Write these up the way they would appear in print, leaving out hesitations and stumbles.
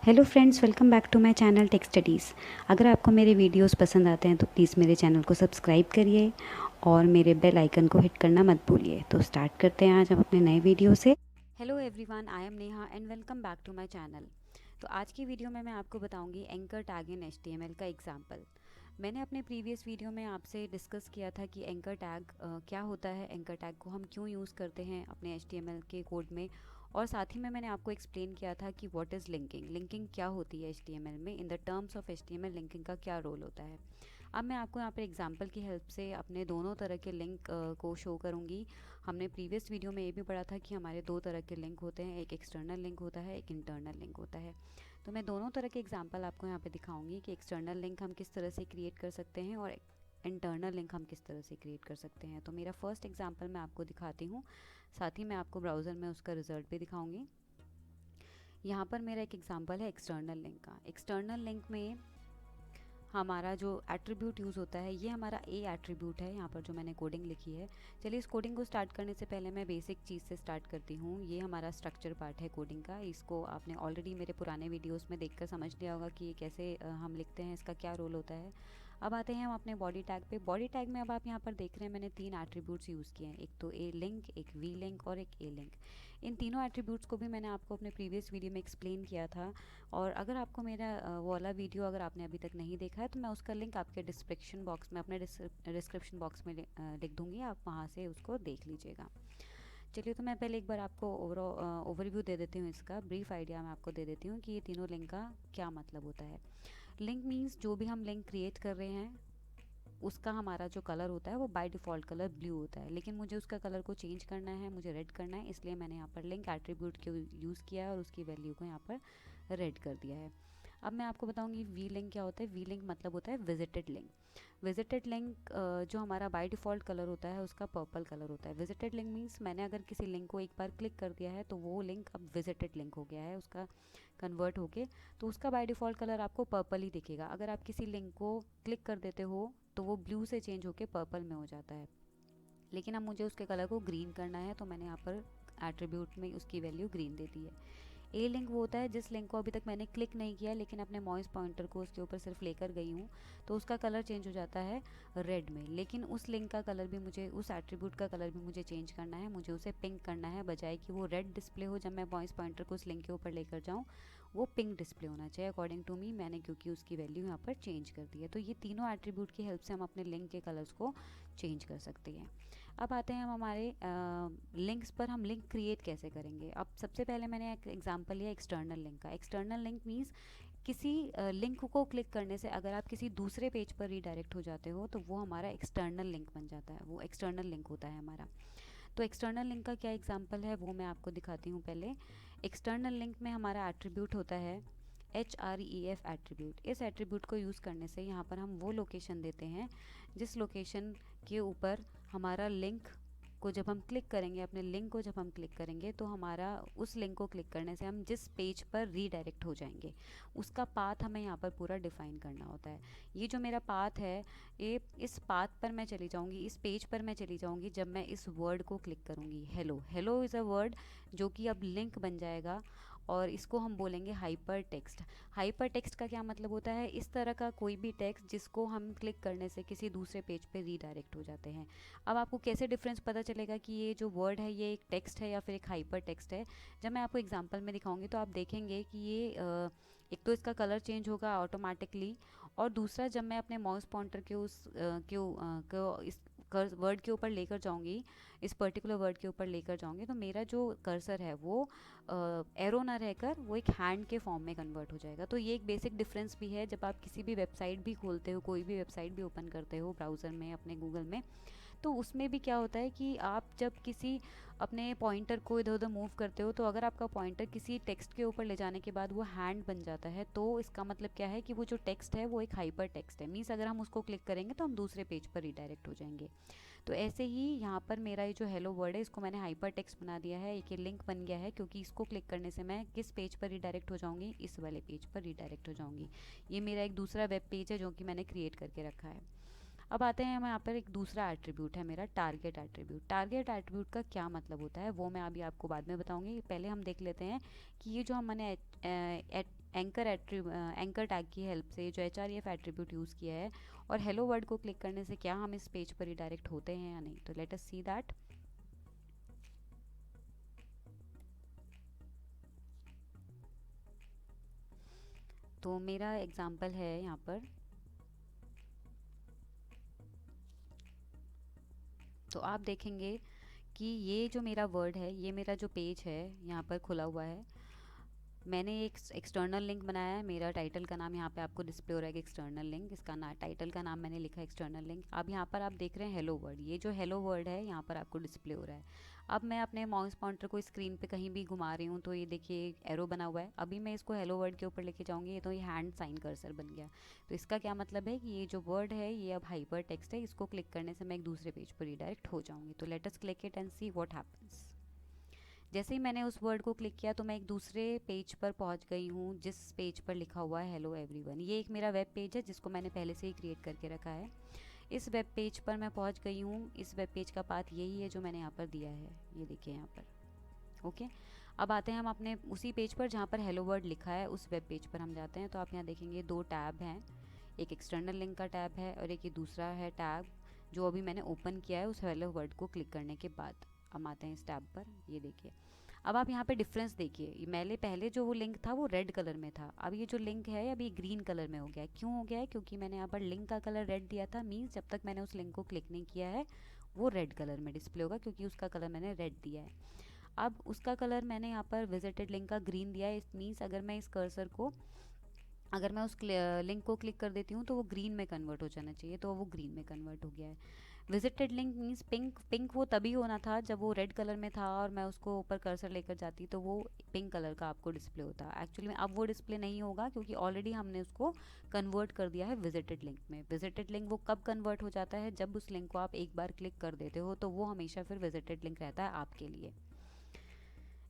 Hello friends, welcome back to my channel Tech Studies. अगर आपको मेरे वीडियोस पसंद आते हैं तो प्लीज़ मेरे चैनल को सब्सक्राइब करिए और मेरे बेल आइकन को हिट करना मत भूलिए। तो स्टार्ट करते हैं आज हम अपने नए वीडियो से। Hello everyone, I am Neha and welcome back to my channel. तो आज की वीडियो में मैं आपको बताऊंगी एंकर टैग इन HTML का एग्जाम्पल। मैंने अपने प्रीवियस वीडियो में आपसे डिस्कस किया था कि एंकर टैग क्या होता है, एंकर टैग को हम क्यों यूज़ करते हैं अपने HTML के कोड में, और साथ ही में मैंने आपको एक्सप्लेन किया था कि व्हाट इज़ लिंकिंग, लिंकिंग क्या होती है HTML में, in the terms of HTML linking का क्या रोल होता है। अब मैं आपको यहाँ पर एग्जांपल की हेल्प से अपने दोनों तरह के लिंक को शो करूँगी। हमने प्रीवियस वीडियो में ये भी पढ़ा था कि हमारे दो तरह के लिंक होते हैं, एक एक्सटर्नल लिंक होता है, एक इंटरनल लिंक होता है। तो मैं दोनों तरह के एग्जांपल आपको यहाँ पे दिखाऊंगी कि एक्सटर्नल लिंक हम किस तरह से क्रिएट कर सकते हैं और इंटरनल लिंक हम किस तरह से क्रिएट कर सकते हैं। तो मेरा फर्स्ट एग्जांपल मैं आपको दिखाती हूँ, साथ ही मैं आपको ब्राउज़र में उसका रिजल्ट भी दिखाऊंगी। यहाँ पर मेरा एक एग्जांपल है एक्सटर्नल लिंक का। एक्सटर्नल लिंक में हमारा जो एट्रीब्यूट यूज़ होता है, ये हमारा ए एट्रीब्यूट है, यहाँ पर जो मैंने कोडिंग लिखी है। चलिए, इस कोडिंग को स्टार्ट करने से पहले मैं बेसिक चीज़ से स्टार्ट करती हूँ। ये हमारा स्ट्रक्चर पार्ट है कोडिंग का। इसको आपने ऑलरेडी मेरे पुराने वीडियोस में देखकर समझ लिया होगा कि ये कैसे हम लिखते हैं, इसका क्या रोल होता है। अब आते हैं हम अपने बॉडी टैग पे। बॉडी टैग में अब आप यहाँ पर देख रहे हैं मैंने तीन एट्रीब्यूट्स यूज़ किए हैं, एक तो ए लिंक, एक वी लिंक और एक ए लिंक। इन तीनों एट्रीब्यूट्स को भी मैंने आपको अपने प्रीवियस वीडियो में एक्सप्लेन किया था, और अगर आपको मेरा वो वाला वीडियो अगर आपने अभी तक नहीं देखा है तो मैं उसका लिंक आपके डिस्क्रिप्शन बॉक्स में, अपने डिस्क्रिप्शन बॉक्स में लिख दूँगी, आप वहाँ से उसको देख लीजिएगा। चलिए, तो मैं पहले एक बार आपको ओवरव्यू दे देती हूँ, इसका ब्रीफ आइडिया मैं आपको दे देती हूँ कि ये तीनों लिंक का क्या मतलब होता है। लिंक मीन्स जो भी हम लिंक क्रिएट कर रहे हैं उसका हमारा जो कलर होता है वो बाय डिफ़ॉल्ट कलर ब्लू होता है, लेकिन मुझे उसका कलर को चेंज करना है, मुझे रेड करना है, इसलिए मैंने यहाँ पर लिंक एट्रीब्यूट को यूज़ किया है और उसकी वैल्यू को यहाँ पर रेड कर दिया है। अब मैं आपको बताऊंगी वी लिंक क्या होता है। वी लिंक मतलब होता है विजिटेड लिंक। विजिटेड लिंक जो हमारा बाय डिफ़ॉल्ट कलर होता है उसका पर्पल कलर होता है। विजिटेड लिंक मीन्स मैंने अगर किसी लिंक को एक बार क्लिक कर दिया है तो वो लिंक अब विजिटेड लिंक हो गया है, उसका कन्वर्ट होके, तो उसका बाय डिफ़ॉल्ट कलर आपको पर्पल ही दिखेगा। अगर आप किसी लिंक को क्लिक कर देते हो तो वो ब्लू से चेंज होके पर्पल में हो जाता है, लेकिन अब मुझे उसके कलर को ग्रीन करना है तो मैंने यहाँ पर एट्रीब्यूट में उसकी वैल्यू ग्रीन दे दी है। ए लिंक वो होता है जिस लिंक को अभी तक मैंने क्लिक नहीं किया, लेकिन अपने माउस पॉइंटर को उसके ऊपर सिर्फ लेकर गई हूँ, तो उसका कलर चेंज हो जाता है रेड में। लेकिन उस लिंक का कलर भी मुझे, उस एट्रीब्यूट का कलर भी मुझे चेंज करना है, मुझे उसे पिंक करना है, बजाय कि वो रेड डिस्प्ले हो जब मैं माउस पॉइंटर को उस लिंक के ऊपर लेकर जाऊँ, वो पिंक डिस्प्ले होना चाहिए अकॉर्डिंग टू मी। मैंने क्योंकि उसकी वैल्यू यहाँ पर चेंज कर दी है। तो ये तीनों एट्रीब्यूट की हेल्प से हम अपने लिंक के कलर्स को चेंज कर सकते हैं। अब आते हैं हम हमारे लिंक्स पर। हम लिंक क्रिएट कैसे करेंगे। अब सबसे पहले मैंने एक एग्जांपल लिया एक्सटर्नल लिंक का। एक्सटर्नल लिंक मीन्स किसी लिंक को क्लिक करने से अगर आप किसी दूसरे पेज पर रीडायरेक्ट हो जाते हो तो वो हमारा एक्सटर्नल लिंक बन जाता है, वो एक्सटर्नल लिंक होता है हमारा। तो एक्सटर्नल लिंक का क्या एग्जांपल है वो मैं आपको दिखाती हूँ पहले। एक्सटर्नल लिंक में हमारा एट्रीब्यूट होता है href एट्रीब्यूट। इस एट्रीब्यूट को यूज़ करने से यहाँ पर हम वो लोकेशन देते हैं जिस लोकेशन के ऊपर हमारा लिंक को जब हम क्लिक करेंगे, अपने लिंक को जब हम क्लिक करेंगे तो हमारा उस लिंक को क्लिक करने से हम जिस पेज पर रीडायरेक्ट हो जाएंगे उसका पाथ हमें यहाँ पर पूरा डिफाइन करना होता है। ये जो मेरा पाथ है, ये इस पाथ पर मैं चली जाऊँगी, इस पेज पर मैं चली जाऊँगी जब मैं इस वर्ड को क्लिक करूँगी। Hello, hello is a word जो कि अब लिंक बन जाएगा, और इसको हम बोलेंगे हाइपर टेक्स्ट। हाइपर टेक्स्ट का क्या मतलब होता है, इस तरह का कोई भी टेक्स्ट जिसको हम क्लिक करने से किसी दूसरे पेज पे रीडायरेक्ट हो जाते हैं। अब आपको कैसे डिफरेंस पता चलेगा कि ये जो वर्ड है ये एक टेक्स्ट है या फिर एक हाइपर टेक्स्ट है, जब मैं आपको एग्जांपल में दिखाऊंगी तो आप देखेंगे कि ये एक तो इसका कलर चेंज होगा ऑटोमेटिकली, और दूसरा जब मैं अपने माउस पॉइंटर के उस को इस वर्ड के ऊपर लेकर जाऊंगी, इस पर्टिकुलर वर्ड के ऊपर लेकर जाऊंगी, तो मेरा जो कर्सर है वो एरो ना रहकर वो एक हैंड के फॉर्म में कन्वर्ट हो जाएगा। तो ये एक बेसिक डिफरेंस भी है। जब आप किसी भी वेबसाइट भी खोलते हो, कोई भी वेबसाइट भी ओपन करते हो ब्राउज़र में अपने गूगल में, तो उसमें भी क्या होता है कि आप जब किसी अपने पॉइंटर को इधर उधर मूव करते हो तो अगर आपका पॉइंटर किसी टेक्स्ट के ऊपर ले जाने के बाद वो हैंड बन जाता है, तो इसका मतलब क्या है कि वो जो टेक्स्ट है वो एक हाइपर टेक्स्ट है। मीन्स अगर हम उसको क्लिक करेंगे तो हम दूसरे पेज पर रिडायरेक्ट हो जाएंगे। तो ऐसे ही यहाँ पर मेरा ये जो हेलो वर्ड है इसको मैंने हाइपर टेक्स्ट बना दिया है, एक ये लिंक बन गया है, क्योंकि इसको क्लिक करने से मैं किस पेज पर रिडायरेक्ट हो जाऊँगी, इस वाले पेज पर रिडायरेक्ट हो जाऊँगी। ये मेरा एक दूसरा वेब पेज है जो कि मैंने क्रिएट करके रखा है। अब आते हैं हम यहाँ पर, एक दूसरा एट्रीब्यूट है मेरा टारगेट एट्रीब्यूट। टारगेट एट्रीब्यूट का क्या मतलब होता है वो मैं अभी आपको बाद में बताऊंगी। पहले हम देख लेते हैं कि ये जो हमने एंकर टैग की हेल्प से जो href एट्रीब्यूट यूज़ किया है और हेलो वर्ड को क्लिक करने से क्या हम इस पेज पर रिडायरेक्ट होते हैं या नहीं। तो लेट अस सी दैट। तो मेरा एग्जांपल है यहाँ पर, तो आप देखेंगे कि ये जो मेरा वर्ड है, ये मेरा जो पेज है यहाँ पर खुला हुआ है, मैंने एक एक्सटर्नल लिंक बनाया है। मेरा टाइटल का नाम यहाँ पे आपको डिस्प्ले हो रहा है कि एक्सटर्नल लिंक, इसका टाइटल का नाम मैंने लिखा है एक्सटर्नल लिंक। अब यहाँ पर आप देख रहे हैं हेलो वर्ड, ये जो हेलो वर्ड है यहाँ पर आपको डिस्प्ले हो रहा है। अब मैं अपने माउस पॉइंटर को स्क्रीन पे कहीं भी घुमा रही हूँ तो ये देखिए एक एरो बना हुआ है। अभी मैं इसको हेलो वर्ड के ऊपर लेके जाऊँगी, ये तो ये हैंड साइन कर्सर बन गया। तो इसका क्या मतलब है कि ये जो वर्ड है ये अब हाइपर टेक्स्ट है, इसको क्लिक करने से मैं एक दूसरे पेज पर रिडायरेक्ट हो जाऊँगी। तो let us click it and see what happens. जैसे ही मैंने उस वर्ड को क्लिक किया तो मैं एक दूसरे पेज पर पहुंच गई हूं जिस पेज पर लिखा हुआ है हेलो एवरीवन। ये एक मेरा वेब पेज है जिसको मैंने पहले से ही क्रिएट करके रखा है। इस वेब पेज पर मैं पहुंच गई हूं। इस वेब पेज का पाथ यही है जो मैंने यहाँ पर दिया है, ये देखिए यहाँ पर। ओके, अब आते हैं हम अपने उसी पेज पर जहाँ पर हेलो वर्ड लिखा है, उस वेब पेज पर हम जाते हैं। तो आप यहाँ देखेंगे दो टैब हैं, एक एक्सटर्नल लिंक का टैब है और एक ये दूसरा है टैब जो अभी मैंने ओपन किया है उस हेलो वर्ड को क्लिक करने के बाद। अब आते हैं इस टैब पर, ये देखिए। अब आप यहाँ पे डिफरेंस देखिए, मैंने पहले जो वो लिंक था वो रेड कलर में था, अब ये जो लिंक है अभी ग्रीन कलर में हो गया है। क्यों हो गया है? क्योंकि मैंने यहाँ पर लिंक का कलर रेड दिया था, मीन्स जब तक मैंने उस लिंक को क्लिक नहीं किया है वो रेड कलर में डिस्प्ले होगा क्योंकि उसका कलर मैंने रेड दिया है। अब उसका कलर मैंने यहाँ पर विजिटेड लिंक का ग्रीन दिया है, इट मीन्स अगर मैं इस कर्सर को, अगर मैं उस लिंक को क्लिक कर देती हूँ तो वो ग्रीन में कन्वर्ट हो जाना चाहिए, तो वो ग्रीन में कन्वर्ट हो गया है। Visited link means pink, pink वो तभी होना था जब वो रेड कलर में था और मैं उसको ऊपर कर्सर लेकर जाती तो वो पिंक कलर का आपको डिस्प्ले होता। एक्चुअली में अब वो डिस्प्ले नहीं होगा क्योंकि ऑलरेडी हमने उसको कन्वर्ट कर दिया है विजिटेड लिंक में। विजिटेड लिंक वो कब कन्वर्ट हो जाता है? जब उस लिंक को आप एक बार क्लिक कर देते हो तो वो हमेशा फिर विजिटेड लिंक रहता है आपके लिए।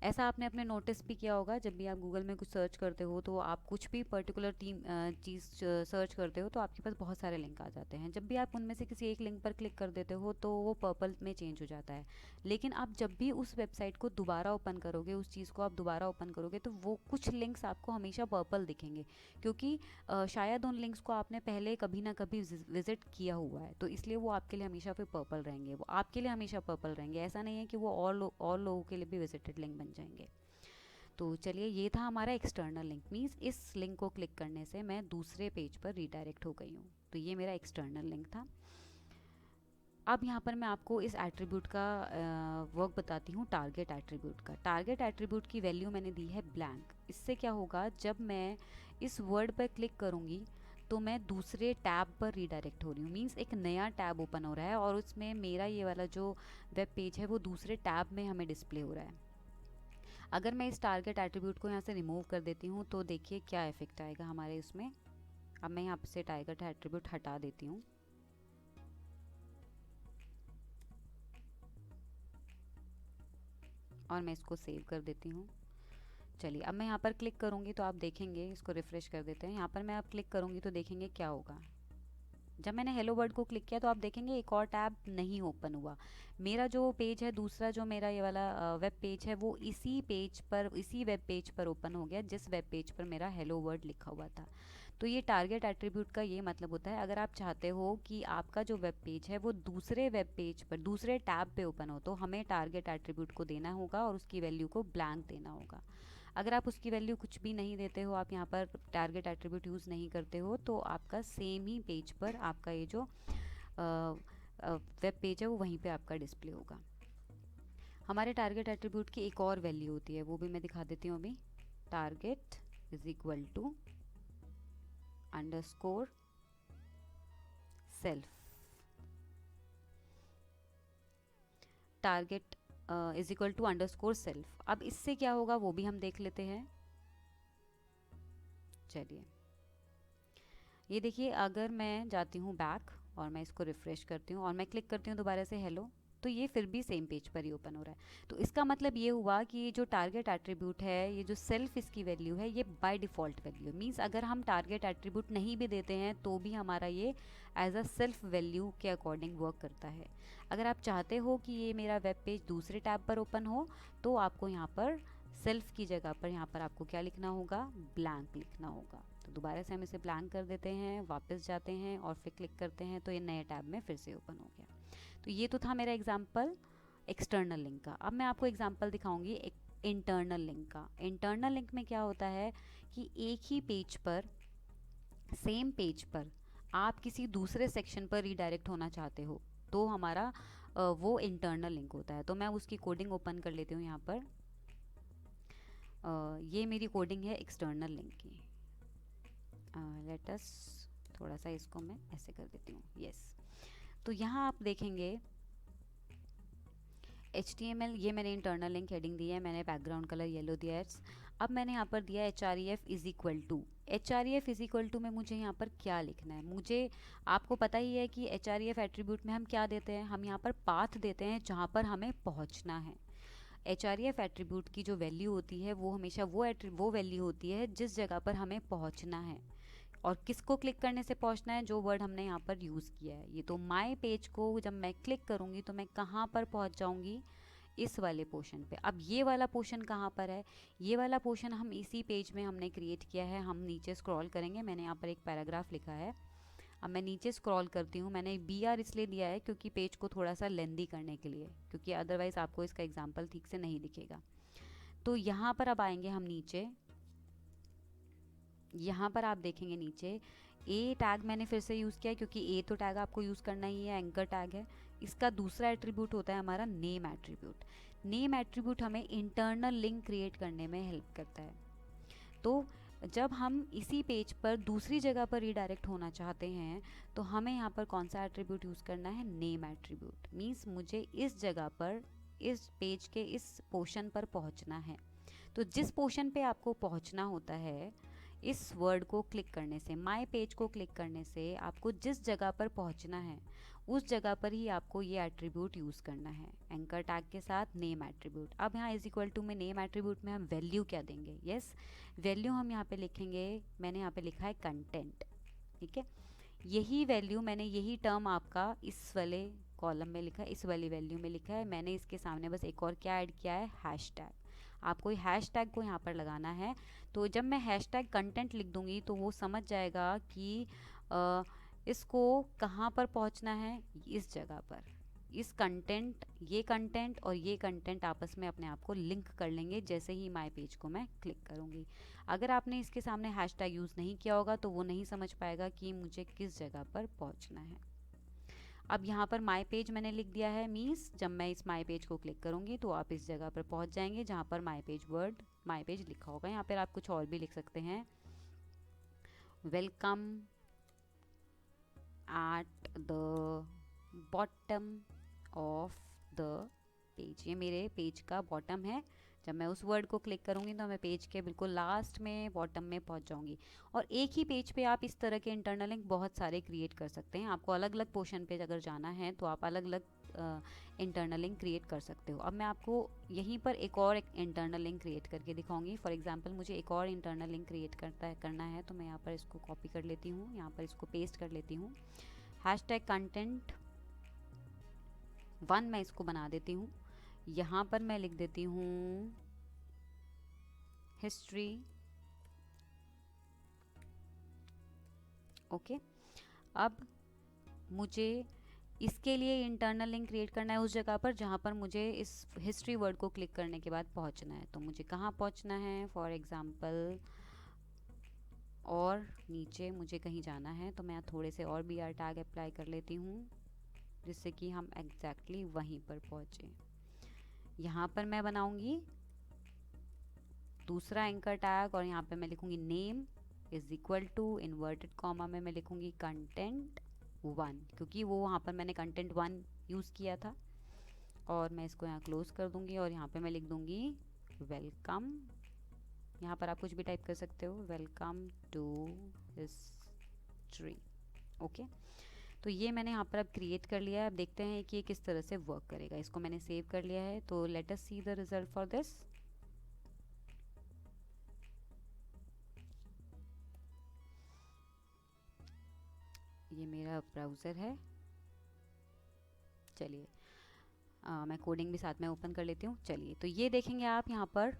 ऐसा आपने अपने नोटिस भी किया होगा, जब भी आप गूगल में कुछ सर्च करते हो तो आप कुछ भी पर्टिकुलर चीज़ सर्च करते हो तो आपके पास बहुत सारे लिंक आ जाते हैं। जब भी आप उनमें से किसी एक लिंक पर क्लिक कर देते हो तो वो पर्पल में चेंज हो जाता है। लेकिन आप जब भी उस वेबसाइट को दोबारा ओपन करोगे, उस चीज़ को आप दोबारा ओपन करोगे तो वो कुछ लिंक्स आपको हमेशा पर्पल दिखेंगे क्योंकि शायद उन लिंक्स को आपने पहले कभी ना कभी विजिट किया हुआ है, तो इसलिए वो आपके लिए हमेशा फिर पर्पल रहेंगे, वो आपके लिए हमेशा पर्पल रहेंगे। ऐसा नहीं है कि वो और लोगों के लिए भी विजिटेड लिंक बन जाएंगे। तो चलिए, ये था हमारा एक्सटर्नल लिंक, मीन्स इस लिंक को क्लिक करने से मैं दूसरे पेज पर रीडायरेक्ट हो गई हूँ। तो ये मेरा एक्सटर्नल लिंक था। अब यहाँ पर मैं आपको इस एट्रीब्यूट का वर्क बताती हूँ, टारगेट एट्रीब्यूट का। टारगेट एट्रीब्यूट की वैल्यू मैंने दी है ब्लैंक। इससे क्या होगा, जब मैं इस वर्ड पर क्लिक करूँगी तो मैं दूसरे टैब पर रीडायरेक्ट हो रही हूँ, मीन्स एक नया टैब ओपन हो रहा है और उसमें मेरा ये वाला जो वेब पेज है वो दूसरे टैब में हमें डिस्प्ले हो रहा है। अगर मैं इस टारगेट एट्रीब्यूट को यहाँ से रिमूव कर देती हूँ तो देखिए क्या इफेक्ट आएगा हमारे उसमें। अब मैं यहाँ से टारगेट एट्रीब्यूट हटा देती हूँ और मैं इसको सेव कर देती हूँ। चलिए, अब मैं यहाँ पर क्लिक करूँगी तो आप देखेंगे, इसको रिफ्रेश कर देते हैं। यहाँ पर मैं अब क्लिक करूँगी तो देखेंगे क्या होगा। जब मैंने हेलो वर्ड को क्लिक किया तो आप देखेंगे एक और टैब नहीं ओपन हुआ। मेरा जो पेज है दूसरा, जो मेरा ये वाला वेब पेज है, वो इसी पेज पर, इसी वेब पेज पर ओपन हो गया जिस वेब पेज पर मेरा हेलो वर्ड लिखा हुआ था। तो ये टारगेट एट्रीब्यूट का ये मतलब होता है, अगर आप चाहते हो कि आपका जो वेब पेज है वो दूसरे वेब पेज पर, दूसरे टैब पे ओपन हो, तो हमें टारगेट एट्रीब्यूट को देना होगा और उसकी वैल्यू को ब्लैंक देना होगा। अगर आप उसकी वैल्यू कुछ भी नहीं देते हो, आप यहाँ पर टारगेट एट्रीब्यूट यूज़ नहीं करते हो, तो आपका सेम ही पेज पर आपका ये जो वेब पेज है वो वहीं पे आपका डिस्प्ले होगा। हमारे टारगेट एट्रीब्यूट की एक और वैल्यू होती है, वो भी मैं दिखा देती हूँ अभी। Target is equal to underscore self. Target is equal to underscore self. अब इससे क्या होगा वो भी हम देख लेते हैं। चलिए, ये देखिए, अगर मैं जाती हूँ बैक और मैं इसको रिफ्रेश करती हूँ और मैं क्लिक करती हूँ दोबारा से हेलो, तो ये फिर भी सेम पेज पर ही ओपन हो रहा है। तो इसका मतलब ये हुआ कि ये जो टारगेट एट्रीब्यूट है, ये जो सेल्फ इसकी वैल्यू है, ये बाय डिफ़ॉल्ट वैल्यू, मींस अगर हम टारगेट एट्रीब्यूट नहीं भी देते हैं तो भी हमारा ये एज अ सेल्फ वैल्यू के अकॉर्डिंग वर्क करता है। अगर आप चाहते हो कि ये मेरा वेब पेज दूसरे टैब पर ओपन हो तो आपको यहाँ पर सेल्फ की जगह पर यहाँ पर आपको क्या लिखना होगा, ब्लैंक लिखना होगा। तो दोबारा से हम इसे ब्लैंक कर देते हैं, वापस जाते हैं और फिर क्लिक करते हैं तो ये नए टैब में फिर से ओपन हो गया। तो ये तो था मेरा एग्जाम्पल एक्सटर्नल लिंक का। अब मैं आपको एग्जाम्पल दिखाऊंगी एक इंटरनल लिंक का। इंटरनल लिंक में क्या होता है कि एक ही पेज पर, सेम पेज पर आप किसी दूसरे सेक्शन पर रीडायरेक्ट होना चाहते हो तो हमारा वो इंटरनल लिंक होता है। तो मैं उसकी कोडिंग ओपन कर लेती हूँ यहाँ पर। ये मेरी कोडिंग है एक्सटर्नल लिंक की। लेट अस थोड़ा सा इसको मैं ऐसे कर देती हूँ, यस। तो यहाँ आप देखेंगे HTML, ये मैंने इंटरनल लिंक हेडिंग दी है, मैंने बैकग्राउंड कलर येलो दिया है। अब मैंने यहाँ पर दिया href is equal to, href is equal to में मुझे यहाँ पर क्या लिखना है। मुझे, आपको पता ही है कि href एट्रीब्यूट में हम क्या देते हैं, हम यहाँ पर पाथ देते हैं जहाँ पर हमें पहुँचना है। href एट्रीब्यूट की जो वैल्यू होती है वो हमेशा वो वैल्यू होती है जिस जगह पर हमें पहुँचना है और किसको क्लिक करने से पहुंचना है, जो वर्ड हमने यहाँ पर यूज़ किया है। ये तो माय पेज को जब मैं क्लिक करूँगी तो मैं कहाँ पर पहुँच जाऊँगी, इस वाले पोर्शन पे। अब ये वाला पोर्शन कहाँ पर है, ये वाला पोर्शन हम इसी पेज में हमने क्रिएट किया है। हम नीचे स्क्रॉल करेंगे, मैंने यहाँ पर एक पैराग्राफ लिखा है। अब मैं नीचे स्क्रॉल करती हूँ, मैंने BR इसलिए दिया है क्योंकि पेज को थोड़ा सा लेंदी करने के लिए, क्योंकि अदरवाइज़ आपको इसका एग्जाम्पल ठीक से नहीं दिखेगा। तो यहाँ पर अब आएंगे हम नीचे, यहाँ पर आप देखेंगे नीचे ए टैग मैंने फिर से यूज़ किया है क्योंकि ए तो टैग आपको यूज़ करना ही है, एंकर टैग है। इसका दूसरा एट्रीब्यूट होता है हमारा नेम एट्रीब्यूट। नेम एट्रीब्यूट हमें इंटरनल लिंक क्रिएट करने में हेल्प करता है। तो जब हम इसी पेज पर दूसरी जगह पर रीडायरेक्ट होना चाहते हैं तो हमें यहाँ पर कौन सा एट्रीब्यूट यूज़ करना है, नेम एट्रीब्यूट। मीन्स मुझे इस जगह पर, इस पेज के इस पोर्शन पर पहुँचना है। तो जिस पोर्शन पे आपको पहुँचना होता है, इस वर्ड को क्लिक करने से, माय पेज को क्लिक करने से आपको जिस जगह पर पहुंचना है उस जगह पर ही आपको ये एट्रीब्यूट यूज़ करना है, एंकर टैग के साथ नेम एट्रीब्यूट। अब यहाँ इज इक्वल टू में नेम एट्रीब्यूट में हम वैल्यू क्या देंगे, यस वैल्यू हम यहाँ पे लिखेंगे, मैंने यहाँ पे लिखा है कंटेंट, ठीक है। यही वैल्यू मैंने, यही टर्म आपका इस वाले कॉलम में लिखा है, इस वाली वैल्यू में लिखा है। मैंने इसके सामने बस एक और क्या ऐड किया है, हैश टैग। आपको हैश टैग को यहाँ पर लगाना है। तो जब मैं हैश टैग कंटेंट लिख दूंगी तो वो समझ जाएगा कि इसको कहाँ पर पहुँचना है, इस जगह पर। इस कंटेंट, ये कंटेंट और ये कंटेंट आपस में अपने आप को लिंक कर लेंगे जैसे ही माय पेज को मैं क्लिक करूँगी। अगर आपने इसके सामने हैश टैग यूज़ नहीं किया होगा तो वो नहीं समझ पाएगा कि मुझे किस जगह पर पहुँचना है। अब यहाँ पर माय पेज मैंने लिख दिया है, मीन्स जब मैं इस माय पेज को क्लिक करूँगी तो आप इस जगह पर पहुँच जाएंगे जहाँ पर my page word, my page लिखा होगा। यहाँ पर आप कुछ और भी लिख सकते हैं, welcome at the bottom of the page. ये मेरे पेज का बॉटम है। जब मैं उस वर्ड को क्लिक करूँगी तो मैं पेज के बिल्कुल लास्ट में, बॉटम में पहुँच जाऊँगी। और एक ही पेज पे आप इस तरह के इंटरनल लिंक बहुत सारे क्रिएट कर सकते हैं। आपको अलग अलग पोर्शन पे अगर जाना है तो आप अलग अलग इंटरनल लिंक क्रिएट कर सकते हो। अब मैं आपको यहीं पर एक और इंटरनल लिंक क्रिएट करके दिखाऊंगी। फॉर एग्जाम्पल मुझे एक और इंटरनल लिंक क्रिएट करना है तो मैं यहाँ पर इसको कॉपी कर लेती हूँ, यहाँ पर इसको पेस्ट कर लेती हूँ। हैश टैग कंटेंट 1 मैं इसको बना देती हूँ। यहाँ पर मैं लिख देती हूँ हिस्ट्री, ओके। अब मुझे इसके लिए इंटरनल लिंक क्रिएट करना है उस जगह पर जहाँ पर मुझे इस हिस्ट्री वर्ड को क्लिक करने के बाद पहुँचना है। तो मुझे कहाँ पहुँचना है, फॉर एग्ज़ाम्पल और नीचे मुझे कहीं जाना है तो मैं थोड़े से और BR टैग अप्लाई कर लेती हूँ जिससे कि हम एग्जैक्टली वहीं पर पहुँचे। यहाँ पर मैं बनाऊँगी दूसरा एंकर टैग और यहाँ पे मैं लिखूँगी name is equal to, inverted comma में मैं लिखूँगी कंटेंट 1, क्योंकि वो वहाँ पर मैंने कंटेंट 1 यूज़ किया था। और मैं इसको यहाँ क्लोज कर दूँगी और यहाँ पे मैं लिख दूँगी वेलकम। यहाँ पर आप कुछ भी टाइप कर सकते हो, वेलकम टू हिस्ट्री, ओके। तो ये मैंने यहाँ पर अब क्रिएट कर लिया है। अब देखते हैं कि ये किस तरह से वर्क करेगा। इसको मैंने सेव कर लिया है, तो let us see the result for this. ये मेरा ब्राउज़र है। चलिए मैं कोडिंग भी साथ में ओपन कर लेती हूँ। चलिए तो ये देखेंगे आप यहाँ पर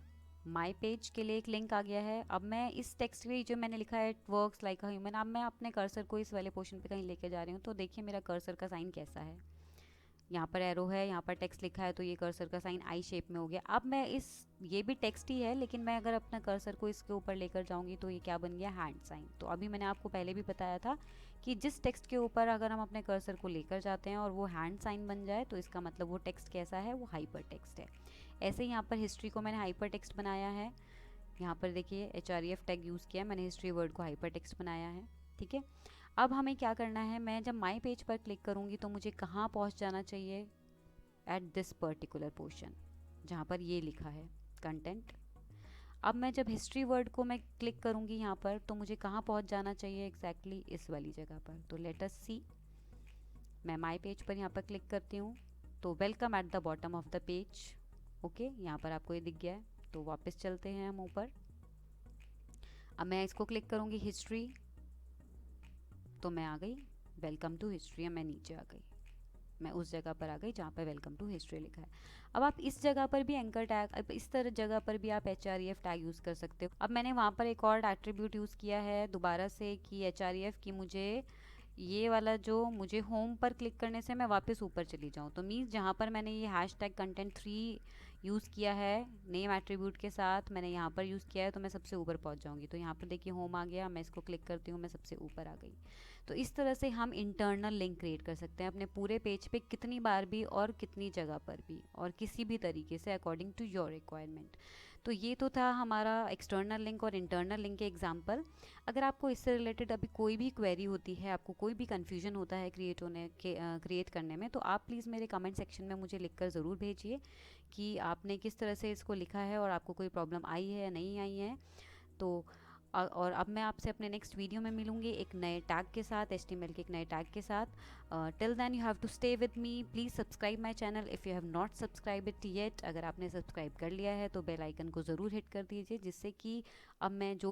माई पेज के लिए एक लिंक आ गया है। अब मैं इस टेक्स्ट में जो मैंने लिखा है it works like a human, अब मैं अपने कर्सर को इस वाले पोर्शन पे कहीं लेके जा रही हूँ। तो देखिए मेरा कर्सर का साइन कैसा है, यहाँ पर एरो है, यहाँ पर टेक्स्ट लिखा है, तो ये कर्सर का साइन आई शेप में हो गया। अब मैं इस, ये भी टेक्स्ट ही है लेकिन मैं अगर अपना कर्सर को इसके ऊपर लेकर जाऊंगी तो ये क्या बन गया, हैंड साइन। तो अभी मैंने आपको पहले भी बताया था कि जिस टेक्स्ट के ऊपर अगर हम अपने कर्सर को लेकर जाते हैं और वो हैंड साइन बन जाए तो इसका मतलब वो टेक्स्ट कैसा है, वो हाइपर टेक्स्ट है। ऐसे ही यहाँ पर हिस्ट्री को मैंने हाइपर टेक्स्ट बनाया है। यहाँ पर देखिए HREF टैग यूज़ किया है, मैंने हिस्ट्री वर्ड को हाइपर टेक्स्ट बनाया है। ठीक है, अब हमें क्या करना है, मैं जब माई पेज पर क्लिक करूँगी तो मुझे कहाँ पहुँच जाना चाहिए, एट दिस पर्टिकुलर पोर्शन जहाँ पर ये लिखा है कंटेंट। अब मैं जब हिस्ट्री वर्ड को मैं क्लिक करूँगी यहाँ पर तो मुझे कहाँ पहुँच जाना चाहिए, एग्जैक्टली इस वाली जगह पर। तो लेट अस सी, मैं माई पेज पर यहाँ पर क्लिक करती हूँ तो welcome at the bottom of the page. Okay, यहाँ पर आपको ये दिख गया है। तो वापस चलते हैं हम ऊपर। अब मैं इसको क्लिक करूँगी हिस्ट्री, तो मैं आ गई वेलकम टू हिस्ट्री। मैं नीचे आ गई, मैं उस जगह पर आ गई जहाँ पर वेलकम टू हिस्ट्री लिखा है। अब आप इस जगह पर भी एंकर टैग, अब इस तरह जगह पर भी आप HREF टैग यूज़ कर सकते हो। अब मैंने वहाँ पर एक और एट्रीब्यूट यूज़ किया है दोबारा से कि HREF की मुझे ये वाला जो मुझे होम पर क्लिक करने से मैं वापस ऊपर चली जाऊँ। तो मीन्स जहाँ पर मैंने ये हैशटैग कंटेंट 3 यूज़ किया है नेम एट्रीब्यूट के साथ, मैंने यहाँ पर यूज़ किया है तो मैं सबसे ऊपर पहुँच जाऊँगी। तो यहाँ पर देखिए होम आ गया, मैं इसको क्लिक करती हूँ, मैं सबसे ऊपर आ गई। तो इस तरह से हम इंटरनल लिंक क्रिएट कर सकते हैं अपने पूरे पेज पे कितनी बार भी और कितनी जगह पर भी और किसी भी तरीके से अकॉर्डिंग टू योर रिक्वायरमेंट। तो ये तो था हमारा एक्सटर्नल लिंक और इंटरनल लिंक के एग्जाम्पल। अगर आपको इससे रिलेटेड अभी कोई भी क्वेरी होती है, आपको कोई भी कन्फ्यूजन होता है क्रिएट करने में, तो आप प्लीज़ मेरे कमेंट सेक्शन में मुझे लिखकर ज़रूर भेजिए कि आपने किस तरह से इसको लिखा है और आपको कोई प्रॉब्लम आई है या नहीं आई है। तो और अब मैं आपसे अपने नेक्स्ट वीडियो में मिलूंगी एक नए टैग के साथ, HTML के एक नए टैग के साथ। Till then you have to stay with me, please subscribe my channel if you have not subscribe it yet. अगर आपने सब्सक्राइब कर लिया है तो बेल आइकन को ज़रूर हिट कर दीजिए, जिससे कि अब मैं जो